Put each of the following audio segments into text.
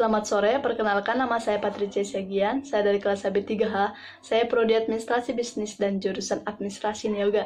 Selamat sore, perkenalkan nama saya Patricia Siagian, saya dari kelas AB 3H, saya Prodi Administrasi Bisnis dan jurusan Administrasi Niaga.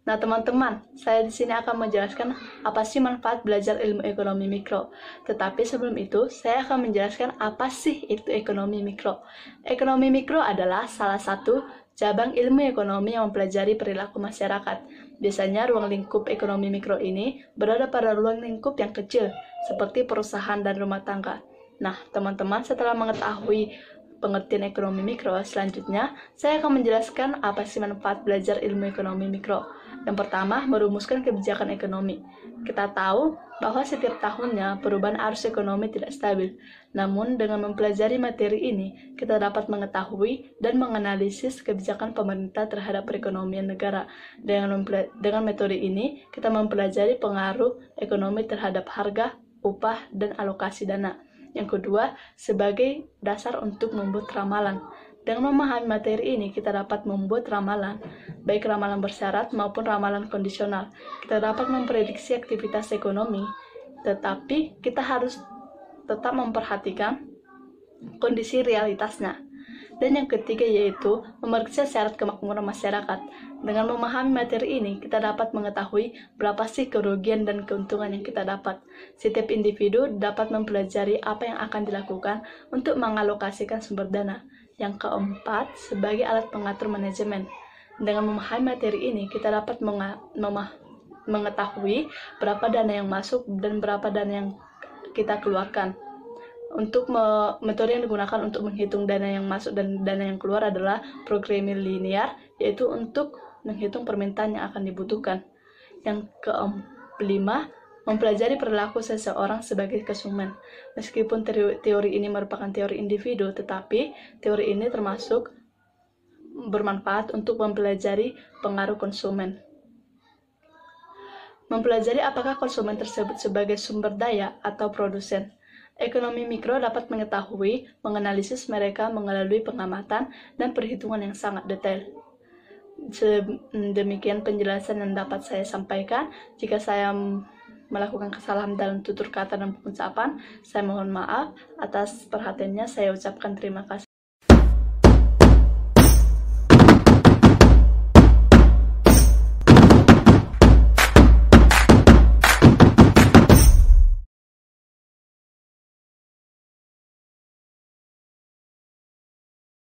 Nah teman-teman, saya di sini akan menjelaskan apa sih manfaat belajar ilmu ekonomi mikro. Tetapi sebelum itu, saya akan menjelaskan apa sih itu ekonomi mikro. Ekonomi mikro adalah salah satu cabang ilmu ekonomi yang mempelajari perilaku masyarakat. Biasanya ruang lingkup ekonomi mikro ini berada pada ruang lingkup yang kecil, seperti perusahaan dan rumah tangga. Nah, teman-teman, setelah mengetahui pengertian ekonomi mikro, selanjutnya saya akan menjelaskan apa sih manfaat belajar ilmu ekonomi mikro. Yang pertama, merumuskan kebijakan ekonomi. Kita tahu bahwa setiap tahunnya perubahan arus ekonomi tidak stabil. Namun, dengan mempelajari materi ini, kita dapat mengetahui dan menganalisis kebijakan pemerintah terhadap perekonomian negara. Dengan metode ini, kita mempelajari pengaruh ekonomi terhadap harga, upah, dan alokasi dana. Yang kedua, sebagai dasar untuk membuat ramalan. Dengan memahami materi ini, kita dapat membuat ramalan, baik ramalan bersyarat maupun ramalan kondisional. Kita dapat memprediksi aktivitas ekonomi, tetapi kita harus tetap memperhatikan kondisi realitasnya. Dan yang ketiga yaitu memeriksa syarat kemakmuran masyarakat. Dengan memahami materi ini, kita dapat mengetahui berapa sih kerugian dan keuntungan yang kita dapat. Setiap individu dapat mempelajari apa yang akan dilakukan untuk mengalokasikan sumber dana. Yang keempat, sebagai alat pengatur manajemen. Dengan memahami materi ini, kita dapat mengetahui berapa dana yang masuk dan berapa dana yang kita keluarkan. Untuk metode yang digunakan untuk menghitung dana yang masuk dan dana yang keluar adalah programming linear, yaitu untuk menghitung permintaan yang akan dibutuhkan. Yang kelima, mempelajari perilaku seseorang sebagai konsumen. Meskipun teori ini merupakan teori individu, tetapi teori ini termasuk bermanfaat untuk mempelajari pengaruh konsumen. Mempelajari apakah konsumen tersebut sebagai sumber daya atau produsen. Ekonomi mikro dapat mengetahui, menganalisis mereka melalui pengamatan dan perhitungan yang sangat detail. Demikian penjelasan yang dapat saya sampaikan. Jika saya melakukan kesalahan dalam tutur kata dan pengucapan, saya mohon maaf. Atas perhatiannya saya ucapkan terima kasih.